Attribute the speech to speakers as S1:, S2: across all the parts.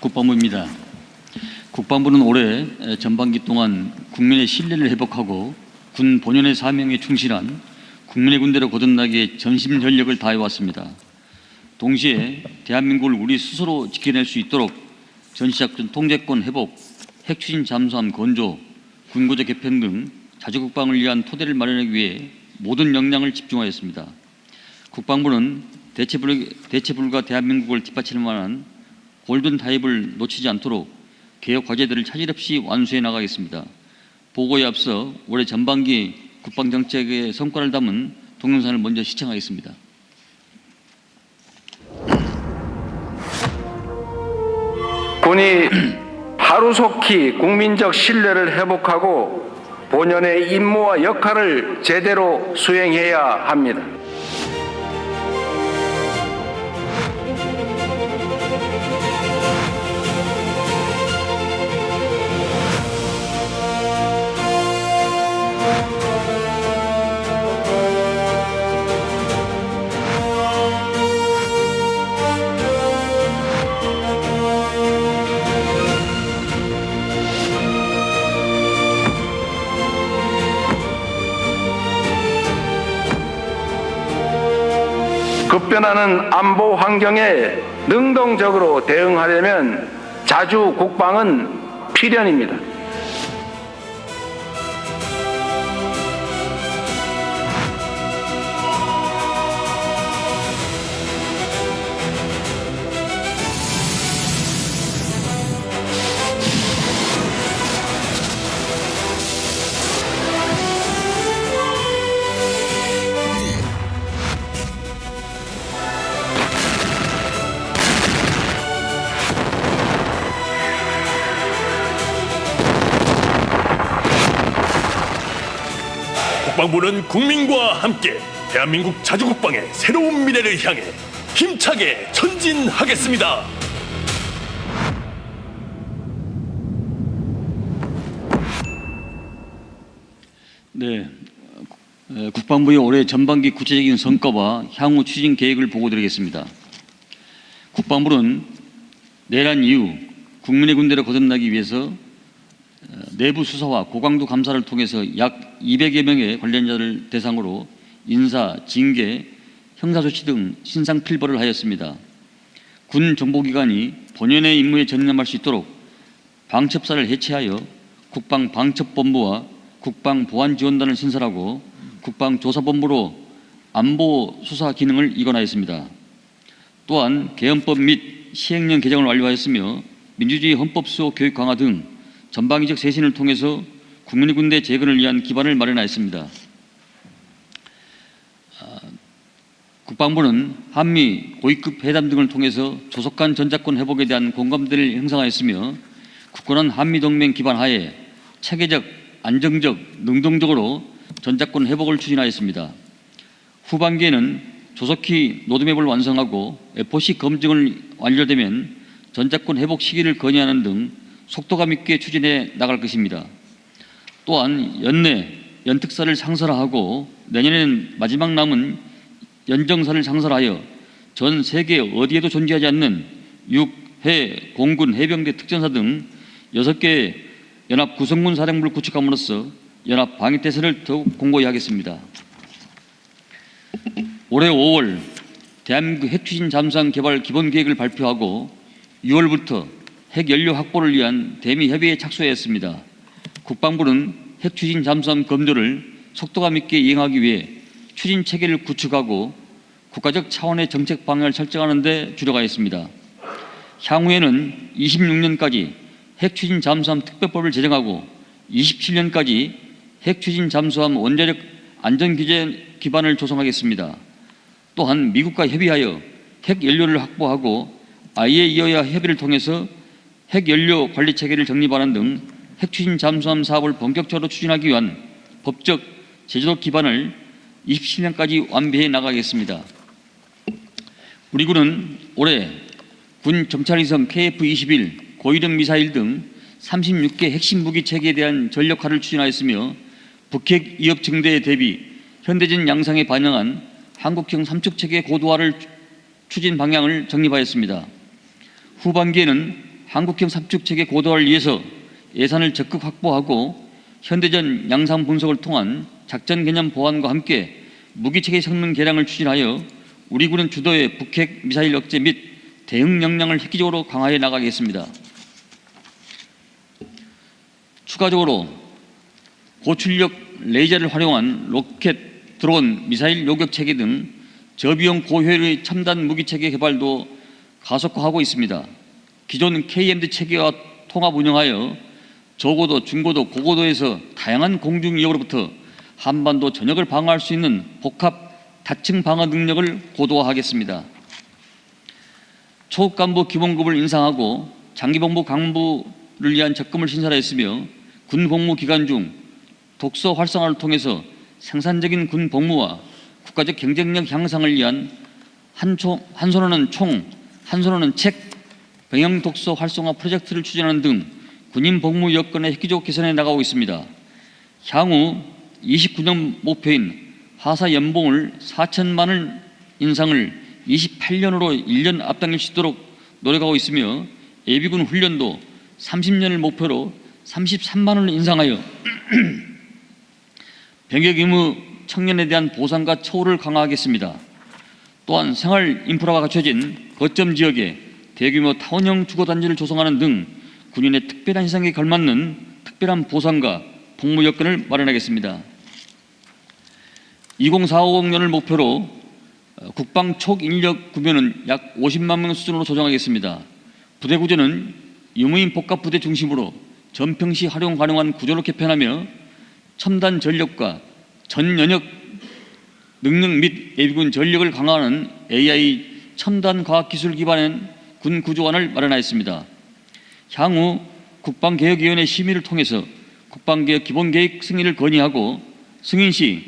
S1: 국방부입니다. 국방부는 올해 전반기 동안 국민의 신뢰를 회복하고 군 본연의 사명에 충실한 국민의 군대로 거듭나기에 전심 전력을 다해왔습니다. 동시에 대한민국을 우리 스스로 지켜낼 수 있도록 전시작전 통제권 회복, 핵추진 잠수함 건조, 군구조 개편 등 자주국방을 위한 토대를 마련하기 위해 모든 역량을 집중하였습니다. 국방부는 대체불가 대한민국을 뒷받칠 만한 골든타입을 놓치지 않도록 개혁 과제들을 차질 없이 완수해 나가겠습니다. 보고에 앞서 올해 전반기 국방정책의 성과를 담은 동영상을 먼저 시청하겠습니다.
S2: 군이 하루속히 국민적 신뢰를 회복하고 본연의 임무와 역할을 제대로 수행해야 합니다. 급변하는 안보 환경에 능동적으로 대응하려면 자주 국방은 필연입니다.
S3: 국방부는 국민과 함께 대한민국 자주국방의 새로운 미래를 향해 힘차게 전진하겠습니다.
S1: 네, 국방부의 올해 전반기 구체적인 성과와 향후 추진 계획을 보고드리겠습니다. 국방부는 내란 이후 국민의 군대로 거듭나기 위해서 내부 수사와 고강도 감사를 통해서 약 200여 명의 관련자를 대상으로 인사, 징계, 형사조치 등 신상필벌을 하였습니다. 군 정보기관이 본연의 임무에 전념할 수 있도록 방첩사를 해체하여 국방방첩본부와 국방보안지원단을 신설하고 국방조사본부로 안보수사 기능을 이관하였습니다. 또한 개헌법 및 시행령 개정을 완료하였으며 민주주의 헌법 수호 교육 강화 등 전방위적 쇄신을 통해서 국민의 군대 재건을 위한 기반을 마련하였습니다. 국방부는 한미 고위급 회담 등을 통해서 조속 간 전작권 회복에 대한 공감대를 형성하였으며 굳건한 한미동맹 기반 하에 체계적, 안정적, 능동적으로 전작권 회복을 추진하였습니다. 후반기에는 조속히 로드맵을 완성하고 FOC 검증을 완료되면 전작권 회복 시기를 건의하는 등 속도감 있게 추진해 나갈 것입니다. 또한 연내 연특사를 상설하고 내년에는 마지막 남은 연정사를 상설하여 전 세계 어디에도 존재하지 않는 육, 해, 공군, 해병대 특전사 등 6개의 연합 구성군 사령부를 구축함으로써 연합 방위태세를 더욱 공고히 하겠습니다. 올해 5월 대한민국 핵추진 잠수함 개발 기본계획을 발표하고 6월부터 핵연료 확보를 위한 대미 협의에 착수하였습니다. 국방부는 핵추진 잠수함 검조를 속도감 있게 이행하기 위해 추진 체계를 구축하고 국가적 차원의 정책 방향을 설정하는 데 주력하였습니다. 향후에는 26년까지 핵추진 잠수함 특별법을 제정하고 27년까지 핵추진 잠수함 원자력 안전규제 기반을 조성하겠습니다. 또한 미국과 협의하여 핵연료를 확보하고 IAEA 협의를 통해서 핵연료 관리 체계를 정립하는 등 핵추진 잠수함 사업을 본격적으로 추진하기 위한 법적 제도적 기반을 27년까지 완비해 나가겠습니다. 우리 군은 올해 군 정찰위성 KF-21, 고위력 미사일 등 36개 핵심 무기 체계에 대한 전력화를 추진하였으며 북핵 위협 증대에 대비 현대전 양상에 반영한 한국형 삼축체계 고도화를 추진 방향을 정립하였습니다. 후반기에는 한국형 삼축체계 고도화를 위해서 예산을 적극 확보하고 현대전 양상 분석을 통한 작전 개념 보완과 함께 무기체계 성능 개량을 추진하여 우리 군은 주도의 북핵 미사일 억제 및 대응 역량을 획기적으로 강화해 나가겠습니다. 추가적으로 고출력 레이저를 활용한 로켓, 드론, 미사일 요격 체계 등 저비용 고효율의 첨단 무기체계 개발도 가속화하고 있습니다. 기존 KMD 체계와 통합 운영하여 저고도, 중고도, 고고도에서 다양한 공중 위협으로부터 한반도 전역을 방어할 수 있는 복합 다층 방어 능력을 고도화하겠습니다. 초급 간부 기본급을 인상하고 장기복무 강부를 위한 적금을 신설하였으며 군 복무 기간 중 독서 활성화를 통해서 생산적인 군 복무와 국가적 경쟁력 향상을 위한 한 손에는 총, 한 손에는 책, 병영 독서 활성화 프로젝트를 추진하는 등 군인 복무 여건을 획기적으로 개선해 나가고 있습니다. 향후 29년 목표인 하사 연봉을 4천만 원 인상을 28년으로 1년 앞당길 수 있도록 노력하고 있으며 예비군 훈련도 30년을 목표로 33만 원을 인상하여 병역 의무 청년에 대한 보상과 처우를 강화하겠습니다. 또한 생활 인프라가 갖춰진 거점 지역에 대규모 타운형 주거단지를 조성하는 등 군인의 특별한 희생에 걸맞는 특별한 보상과 복무 여건을 마련하겠습니다. 2045년을 목표로 국방 촉 인력 구면은 약 50만 명 수준으로 조정하겠습니다. 부대 구조는 유무인 복합 부대 중심으로 전평시 활용 가능한 구조로 개편하며 첨단 전력과 전 연역 능력 및 예비군 전력을 강화하는 AI 첨단 과학기술 기반의 군 구조안을 마련하였습니다. 향후 국방개혁위원회 심의를 통해서 국방개혁 기본계획 승인을 건의하고 승인 시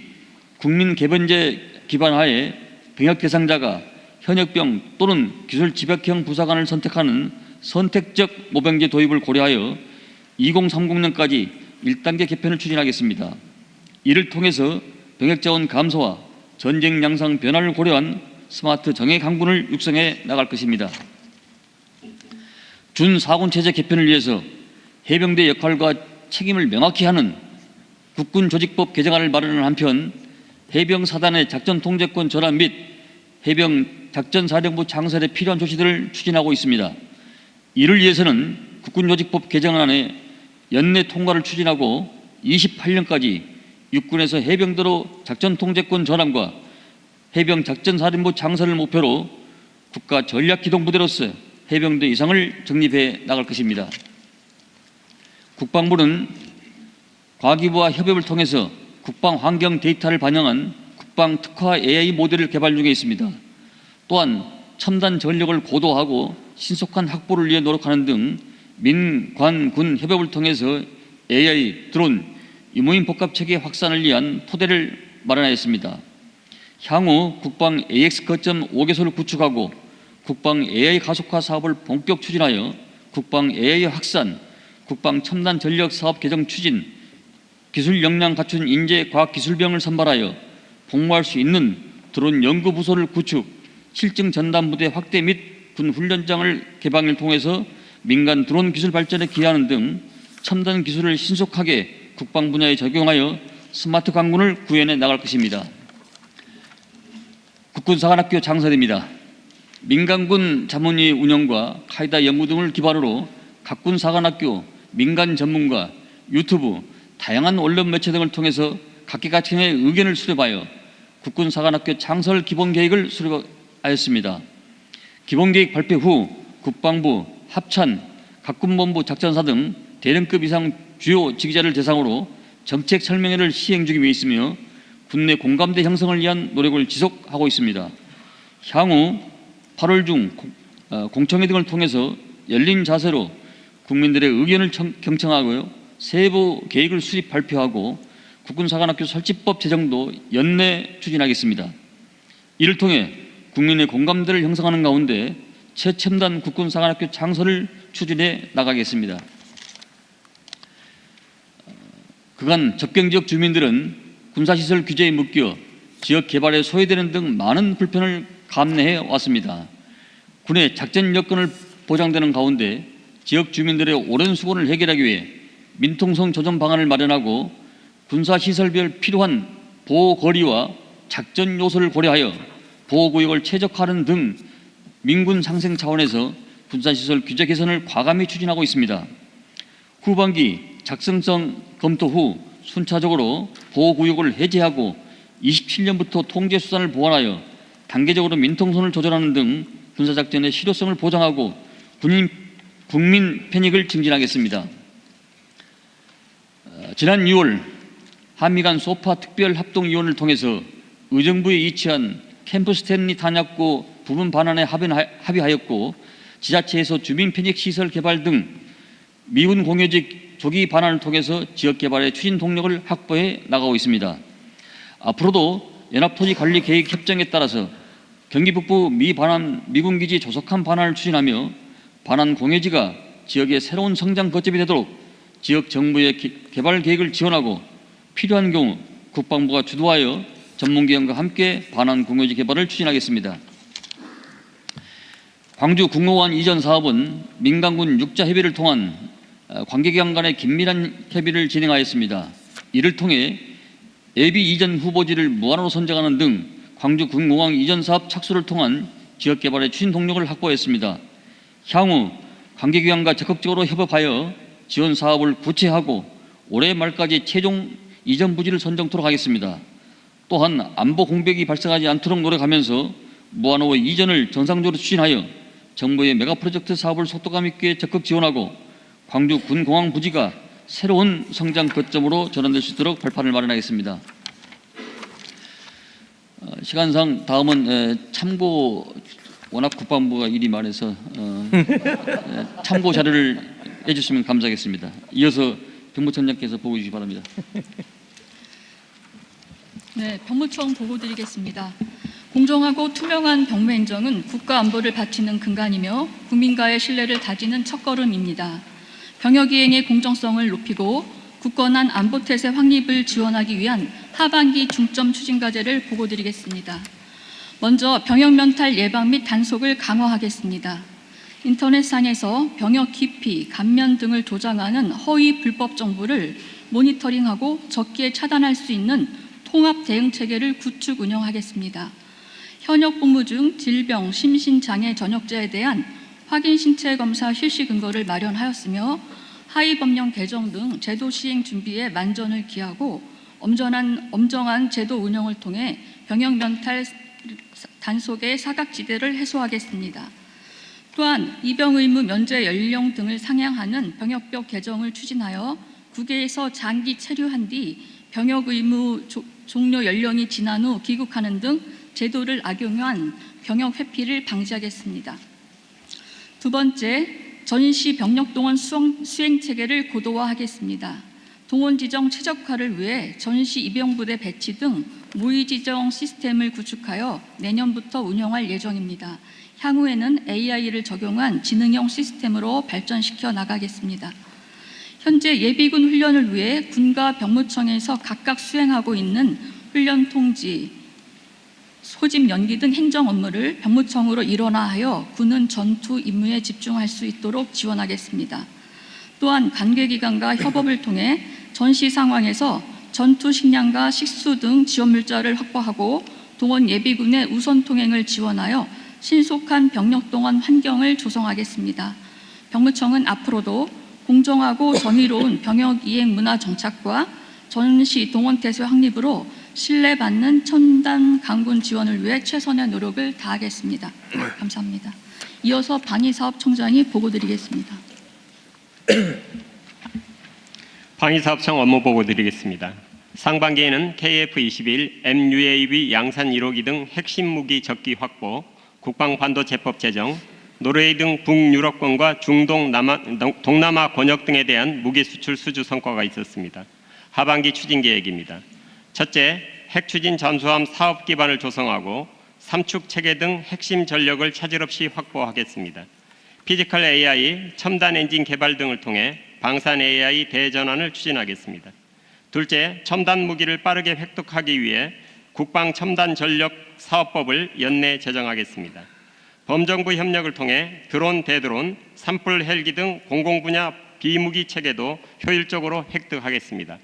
S1: 국민개변제 기반하에 병역 대상자가 현역병 또는 기술 집약형 부사관을 선택하는 선택적 모병제 도입을 고려하여 2030년까지 1단계 개편을 추진하겠습니다. 이를 통해서 병역자원 감소와 전쟁 양상 변화를 고려한 스마트 정예 강군을 육성해 나갈 것입니다. 준사군체제 개편을 위해서 해병대 역할과 책임을 명확히 하는 국군조직법 개정안을 마련하는 한편 해병사단의 작전통제권 전환 및 해병작전사령부 창설에 필요한 조치들을 추진하고 있습니다. 이를 위해서는 국군조직법 개정안의 연내 통과를 추진하고 28년까지 육군에서 해병대로 작전통제권 전환과 해병작전사령부 창설을 목표로 국가 전략기동부대로서 해병대 이상을 정립해 나갈 것입니다. 국방부는 과기부와 협업을 통해서 국방환경 데이터를 반영한 국방특화 AI 모델을 개발 중에 있습니다. 또한 첨단 전력을 고도화하고 신속한 확보를 위해 노력하는 등 민, 관, 군 협업을 통해서 AI, 드론, 유무인 복합체계 확산을 위한 토대를 마련하였습니다. 향후 국방 AX 거점 5개소를 구축하고 국방 AI 가속화 사업을 본격 추진하여 국방 AI 확산, 국방 첨단 전력 사업 개정 추진, 기술 역량 갖춘 인재 과학기술병을 선발하여 복무할 수 있는 드론 연구부서를 구축, 실증 전담부대 확대 및 군 훈련장을 개방을 통해서 민간 드론 기술 발전에 기여하는 등 첨단 기술을 신속하게 국방 분야에 적용하여 스마트 강군을 구현해 나갈 것입니다. 국군사관학교 창설입니다. 민간군 자문위 운영과 카이다 연구 등을 기반으로 각군 사관학교, 민간 전문가, 유튜브, 다양한 언론 매체 등을 통해서 각계각층의 의견을 수렴하여 국군사관학교 창설 기본계획을 수립하였습니다. 기본계획 발표 후 국방부, 합참, 각군본부 작전사 등 대령급 이상 주요 지휘자를 대상으로 정책 설명회를 시행 중에 있으며 군내 공감대 형성을 위한 노력을 지속하고 있습니다. 향후 8월 중 공청회 등을 통해서 열린 자세로 국민들의 의견을 경청하고요. 세부 계획을 수립 발표하고 국군사관학교 설치법 제정도 연내 추진하겠습니다. 이를 통해 국민의 공감대를 형성하는 가운데 최첨단 국군사관학교 창설을 추진해 나가겠습니다. 그간 접경지역 주민들은 군사시설 규제에 묶여 지역 개발에 소외되는 등 많은 불편을 감내해 왔습니다. 군의 작전 여건을 보장되는 가운데 지역 주민들의 오랜 수고를 해결하기 위해 민통성 조정 방안을 마련하고 군사시설별 필요한 보호거리와 작전 요소를 고려하여 보호구역을 최적화하는 등 민군 상생 차원에서 군사시설 규제 개선을 과감히 추진하고 있습니다. 후반기 작성성 검토 후 순차적으로 보호구역을 해제하고 27년부터 통제수단을 보완하여 단계적으로 민통선을 조절하는 등 군사작전의 실효성을 보장하고 국민 편익을 증진하겠습니다. 지난 6월 한미 간 소파 특별합동위원회를 통해서 의정부에 위치한 캠프 스탠리 탄약고 부분 반환에 합의하였고 지자체에서 주민 편익 시설 개발 등 미군 공여직 조기 반환을 통해서 지역 개발의 추진 동력을 확보해 나가고 있습니다. 앞으로도 연합토지관리계획 협정에 따라서 경기 북부 미군 기지 조속한 반환을 추진하며 반환 공여지가 지역의 새로운 성장 거점이 되도록 지역 정부의 개발 계획을 지원하고 필요한 경우 국방부가 주도하여 전문기관과 함께 반환 공여지 개발을 추진하겠습니다. 광주 국무원 이전 사업은 민간군 육자 협의를 통한 관계기관 간의 긴밀한 협의를 진행하였습니다. 이를 통해 예비 이전 후보지를 무한으로 선정하는 등 광주 국무원 이전 사업 착수를 통한 지역 개발의 추진 동력을 확보했습니다. 향후 관계기관과 적극적으로 협업하여 지원 사업을 구체화하고 올해 말까지 최종 이전 부지를 선정토록 하겠습니다. 또한 안보 공백이 발생하지 않도록 노력하면서 무한호 이전을 정상적으로 추진하여 정부의 메가 프로젝트 사업을 속도감 있게 적극 지원하고 광주 군공항 부지가 새로운 성장 거점으로 전환될 수 있도록 발판을 마련하겠습니다. 시간상 다음은 참고 워낙 국방부가 일이 많아서 참고 자료를 해주시면 감사하겠습니다. 이어서 병무청장께서 보고 주시기 바랍니다.
S4: 네, 병무청 보고 드리겠습니다. 공정하고 투명한 병무 행정은 국가 안보를 바치는 근간이며 국민과의 신뢰를 다지는 첫걸음입니다. 병역 이행의 공정성을 높이고 굳건한 안보 태세 확립을 지원하기 위한 하반기 중점 추진 과제를 보고 드리겠습니다. 먼저 병역 면탈 예방 및 단속을 강화하겠습니다. 인터넷상에서 병역 기피, 감면 등을 조장하는 허위 불법 정보를 모니터링하고 적기에 차단할 수 있는 통합 대응 체계를 구축 운영하겠습니다. 현역 복무 중 질병, 심신장애 전역자에 대한 확인 신체 검사 실시 근거를 마련하였으며 하위 법령 개정 등 제도 시행 준비에 만전을 기하고 엄정한 제도 운영을 통해 병역 면탈 단속의 사각지대를 해소하겠습니다. 또한 입영 의무 면제 연령 등을 상향하는 병역법 개정을 추진하여 국외에서 장기 체류한 뒤 병역 의무 종료 연령이 지난 후 귀국하는 등 제도를 악용한 병역 회피를 방지하겠습니다. 두 번째, 전시 병력 동원 수행 체계를 고도화하겠습니다. 동원 지정 최적화를 위해 전시 입영부대 배치 등 모의 지정 시스템을 구축하여 내년부터 운영할 예정입니다. 향후에는 AI를 적용한 지능형 시스템으로 발전시켜 나가겠습니다. 현재 예비군 훈련을 위해 군과 병무청에서 각각 수행하고 있는 훈련 통지, 소집 연기 등 행정 업무를 병무청으로 일원화하여 군은 전투 임무에 집중할 수 있도록 지원하겠습니다. 또한 관계기관과 협업을 통해 전시 상황에서 전투 식량과 식수 등 지원 물자를 확보하고 동원 예비군의 우선 통행을 지원하여 신속한 병력 동원 환경을 조성하겠습니다. 병무청은 앞으로도 공정하고 정의로운 병역 이행 문화 정착과 전시 동원 태세 확립으로 신뢰받는 첨단 강군 지원을 위해 최선의 노력을 다하겠습니다. 감사합니다. 이어서 방위사업청장이 보고 드리겠습니다.
S5: 방위사업청 업무 보고 드리겠습니다. 상반기에는 KF-21, MUAV 양산 1호기 등 핵심 무기 적기 확보, 국방반도체법 제정, 노르웨이 등 북유럽권과 중동, 동남아 권역 등에 대한 무기 수출 수주 성과가 있었습니다. 하반기 추진 계획입니다. 첫째, 핵추진 잠수함 사업 기반을 조성하고 삼축 체계 등 핵심 전력을 차질 없이 확보하겠습니다. 피지컬 AI, 첨단 엔진 개발 등을 통해 방산 AI 대전환을 추진하겠습니다. 둘째, 첨단 무기를 빠르게 획득하기 위해 국방 첨단 전력 사업법을 연내 제정하겠습니다. 범정부 협력을 통해 드론, 대드론, 산불 헬기 등 공공분야 비무기 체계도 효율적으로 획득하겠습니다.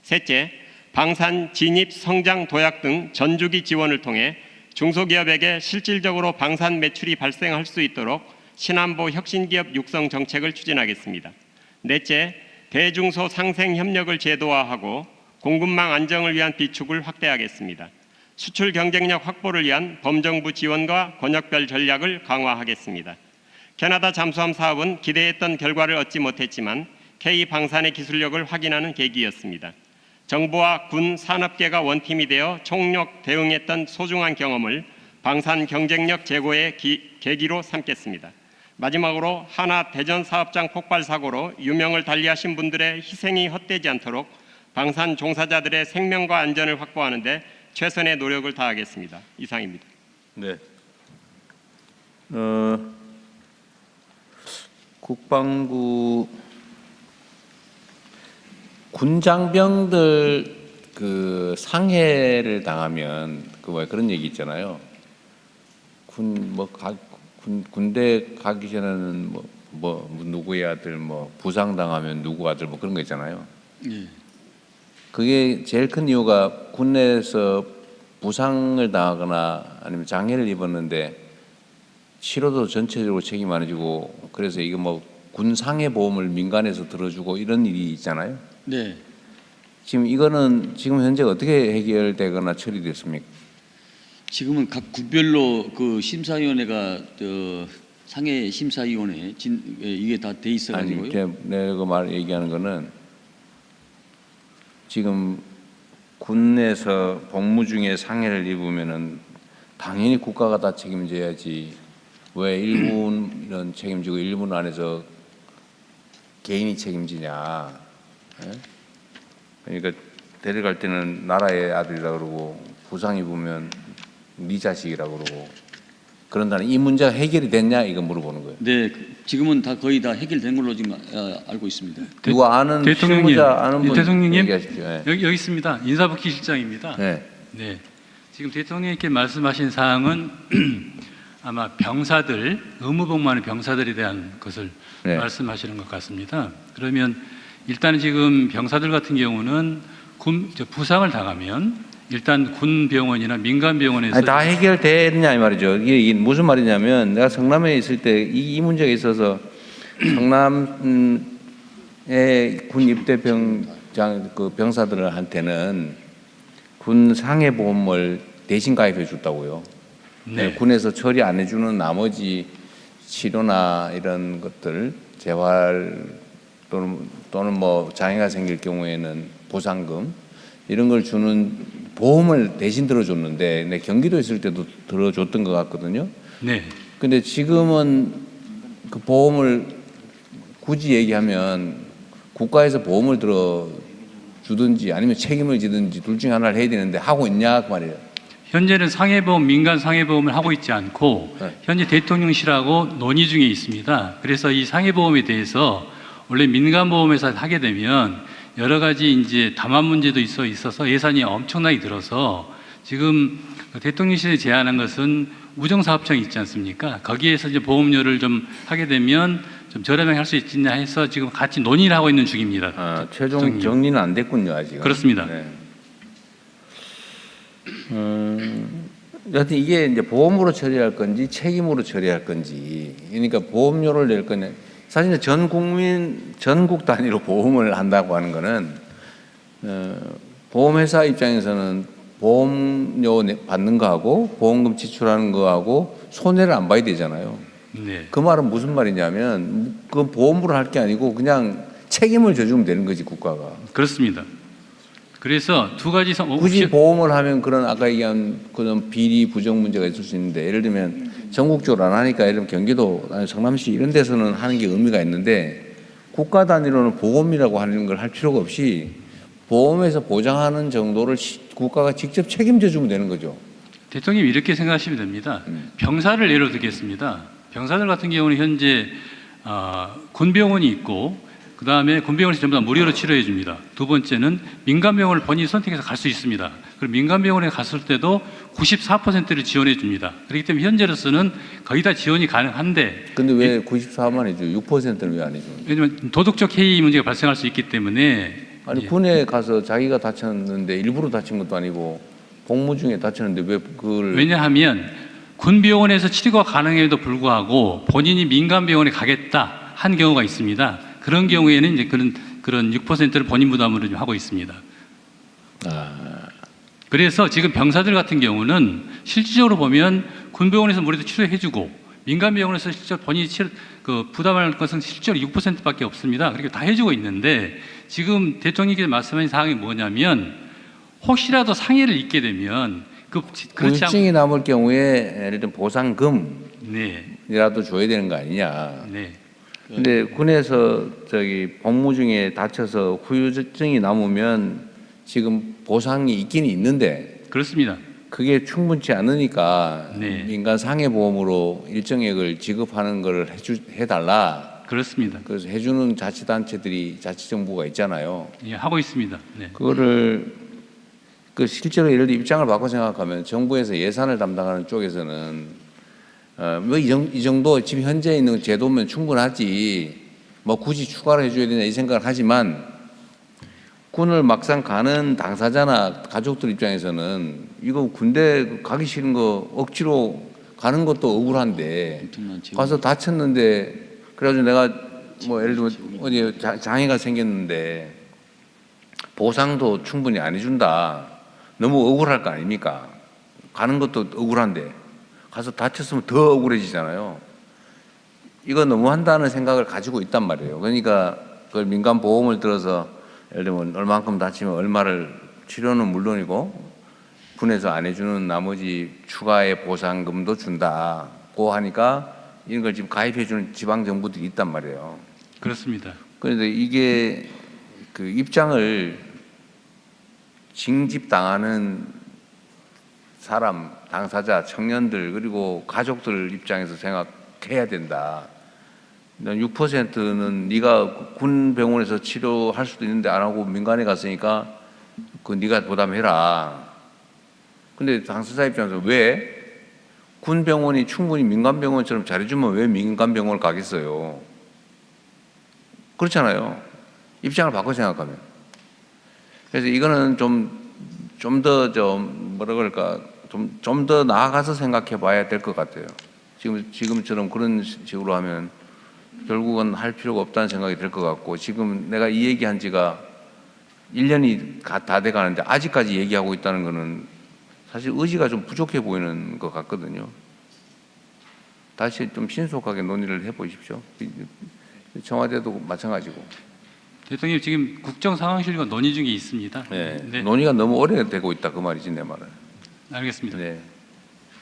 S5: 셋째, 방산 진입, 성장, 도약 등 전주기 지원을 통해 중소기업에게 실질적으로 방산 매출이 발생할 수 있도록 신안보 혁신기업 육성 정책을 추진하겠습니다. 넷째, 대중소 상생 협력을 제도화하고 공급망 안정을 위한 비축을 확대하겠습니다. 수출 경쟁력 확보를 위한 범정부 지원과 권역별 전략을 강화하겠습니다. 캐나다 잠수함 사업은 기대했던 결과를 얻지 못했지만 K 방산의 기술력을 확인하는 계기였습니다. 정부와 군 산업계가 원팀이 되어 총력 대응했던 소중한 경험을 방산 경쟁력 제고의 계기로 삼겠습니다. 마지막으로 하나 대전 사업장 폭발 사고로 유명을 달리하신 분들의 희생이 헛되지 않도록 방산 종사자들의 생명과 안전을 확보하는 데 최선의 노력을 다하겠습니다. 이상입니다.
S6: 네. 국방부 군장병들 그 상해를 당하면 왜 그런 얘기 있잖아요. 군대 가기 전에는 뭐 누구의 아들 부상 당하면 누구 아들 그런 거 있잖아요.
S1: 예.
S6: 그게 제일 큰 이유가 군내에서 부상을 당하거나 아니면 장애를 입었는데 치료도 전체적으로 책임 안 해주고 그래서 이거 군 상해 보험을 민간에서 들어주고 이런 일이 있잖아요.
S1: 네.
S6: 지금 이거는 지금 현재 어떻게 해결되거나 처리됐습니까?
S1: 지금은 각 군별로 그 심사위원회가 상해 심사위원회 이게 다 돼 있어가지고요.
S6: 아니, 내가 얘기하는 거는 지금 군에서 복무 중에 상해를 입으면은 당연히 국가가 다 책임져야지. 왜 일군 이런 책임지고 일군 안에서 개인이 책임지냐? 예? 그러니까 데려갈 때는 나라의 아들이라 그러고 부상 입으면 네 자식이라 그러고 그런다는 이 문제가 해결이 됐냐 이거 물어보는 거예요.
S1: 네, 지금은 다 거의 다 해결된 걸로 지금 알고 있습니다.
S6: 누구 아는
S7: 대통령님,
S6: 실무자 아는 분
S7: 대통령님
S6: 얘기하십시오. 예.
S7: 여기 있습니다. 인사부키 실장입니다.
S6: 네.
S7: 네. 지금 대통령님께 말씀하신 사항은 아마 병사들, 의무복무하는 병사들에 대한 것을
S6: 네.
S7: 말씀하시는 것 같습니다. 그러면 일단 지금 병사들 같은 경우는 부상을 당하면 일단 군 병원이나 민간 병원에서
S6: 다 해결됐냐 이 말이죠. 이게 무슨 말이냐면 내가 성남에 있을 때 이 문제가 있어서 성남의 군 입대 병사들한테는 군 상해 보험을 대신 가입해 줬다고요.
S7: 네.
S6: 군에서 처리 안 해주는 나머지 치료나 이런 것들 재활 또는 장애가 생길 경우에는 보상금 이런 걸 주는 보험을 대신 들어줬는데 내 경기도 있을 때도 들어줬던 것 같거든요.
S7: 네.
S6: 근데 지금은 그 보험을 굳이 얘기하면 국가에서 보험을 들어주든지 아니면 책임을 지든지 둘 중에 하나를 해야 되는데 하고 있냐 그 말이에요.
S7: 현재는 상해보험, 민간 상해보험을 하고 있지 않고
S6: 네.
S7: 현재 대통령실하고 논의 중에 있습니다. 그래서 이 상해보험에 대해서 원래 민간보험에서 하게 되면 여러 가지 이제 담합 문제도 있어서 예산이 엄청나게 들어서 지금 대통령실이 제안한 것은 우정사업청이 있지 않습니까? 거기에서 이제 보험료를 좀 하게 되면 좀 저렴하게 할 수 있겠냐 해서 지금 같이 논의를 하고 있는 중입니다.
S6: 최종 정리는 안 됐군요 아직.
S7: 그렇습니다.
S6: 네. 여하튼 이게 이제 보험으로 처리할 건지 책임으로 처리할 건지, 그러니까 보험료를 낼 거냐. 사실 전 국민 전국 단위로 보험을 한다고 하는 거는 보험회사 입장에서는 보험료 받는 거하고 보험금 지출하는 거하고 손해를 안 봐야 되잖아요.
S7: 네.
S6: 그 말은 무슨 말이냐면 그 보험으로 할 게 아니고 그냥 책임을 져주면 되는 거지 국가가.
S7: 그렇습니다. 그래서 두 가지
S6: 굳이 보험을 하면 그런 아까 얘기한 그런 비리 부정 문제가 있을 수 있는데, 예를 들면 전국적으로 안 하니까 예를 들면 경기도 성남시 이런 데서는 하는 게 의미가 있는데 국가 단위로는 보험이라고 하는 걸 할 필요가 없이 보험에서 보장하는 정도를 국가가 직접 책임져 주면 되는 거죠.
S7: 대통령이 이렇게 생각하시면 됩니다. 병사를 예로 들겠습니다. 병사들 같은 경우는 현재 군병원이 있고 그 다음에 군병원에서 전부 다 무료로 치료해 줍니다. 두 번째는 민간병원을 본인이 선택해서 갈 수 있습니다. 그리고 민간병원에 갔을 때도 94%를 지원해 줍니다. 그렇기 때문에 현재로서는 거의 다 지원이 가능한데,
S6: 근데 왜 94만이죠? 6%는 왜 안 해줘?
S7: 왜냐하면 도덕적 해이 문제가 발생할 수 있기 때문에.
S6: 아니
S7: 예.
S6: 군에 가서 자기가 다쳤는데 일부러 다친 것도 아니고 복무 중에 다쳤는데 왜 그걸
S7: 왜냐하면 군병원에서 치료가 가능해도 불구하고 본인이 민간병원에 가겠다 한 경우가 있습니다. 그런 경우에는 이제 그런 6%를 본인 부담으로 좀 하고 있습니다. 그래서 지금 병사들 같은 경우는 실질적으로 보면 군병원에서 무료로 치료해주고 민간병원에서 실제 본인이 부담할 것은 실제로 6%밖에 없습니다. 그렇게 다 해주고 있는데 지금 대통령께서 말씀하신 사항이 뭐냐면 혹시라도 상해를 입게 되면 그렇지
S6: 후유증이 남을 경우에 예를 들면 보상금이라도
S7: 네,
S6: 줘야 되는 거 아니냐.
S7: 네,
S6: 근데 군에서 복무 중에 다쳐서 후유증이 남으면 지금 보상이 있긴 있는데
S7: 그렇습니다.
S6: 그게 충분치 않으니까
S7: 네.
S6: 민간 상해보험으로 일정액을 지급하는 걸 해달라.
S7: 그렇습니다.
S6: 그래서 해주는 자치단체들이 자치정부가 있잖아요.
S7: 예, 하고 있습니다. 네.
S6: 그거를 실제로 예를 들어 입장을 바꿔 생각하면 정부에서 예산을 담당하는 쪽에서는 뭐 이 정도 지금 현재 있는 제도면 충분하지 뭐 굳이 추가로 해줘야 되냐 이 생각을 하지만 군을 막상 가는 당사자나 가족들 입장에서는 이거 군대 가기 싫은 거 억지로 가는 것도 억울한데 가서 다쳤는데 그래가지고 내가 뭐 예를 들면 어디 장애가 생겼는데 보상도 충분히 안 해준다. 너무 억울할 거 아닙니까? 가는 것도 억울한데 가서 다쳤으면 더 억울해지잖아요. 이거 너무 한다는 생각을 가지고 있단 말이에요. 그러니까 그걸 민간 보험을 들어서 예를 들면 얼마만큼 다치면 얼마를 치료는 물론이고 군에서 안 해주는 나머지 추가의 보상금도 준다고 하니까 이런 걸 지금 가입해주는 지방 정부들이 있단 말이에요.
S7: 그렇습니다.
S6: 그런데 이게 그 입장을 징집당하는 사람, 당사자, 청년들 그리고 가족들 입장에서 생각해야 된다. 6%는 네가 군 병원에서 치료할 수도 있는데 안 하고 민간에 갔으니까 그 네가 부담해라. 근데 당사자 입장에서 왜 군 병원이 충분히 민간 병원처럼 잘해주면 왜 민간 병원을 가겠어요? 그렇잖아요. 입장을 바꿔 생각하면. 그래서 이거는 좀 더 나아가서 생각해 봐야 될 것 같아요. 지금처럼 그런 식으로 하면 결국은 할 필요가 없다는 생각이 들 것 같고, 지금 내가 이 얘기한 지가 1년이 다 돼 가는데 아직까지 얘기하고 있다는 거는 사실 의지가 좀 부족해 보이는 것 같거든요. 다시 좀 신속하게 논의를 해 보십시오. 청와대도 마찬가지고.
S7: 대통령 지금 국정상황실과 논의 중에 있습니다.
S6: 네.
S7: 네.
S6: 논의가 너무 오래되고 있다 그 말이지 내 말은.
S7: 알겠습니다.
S6: 네.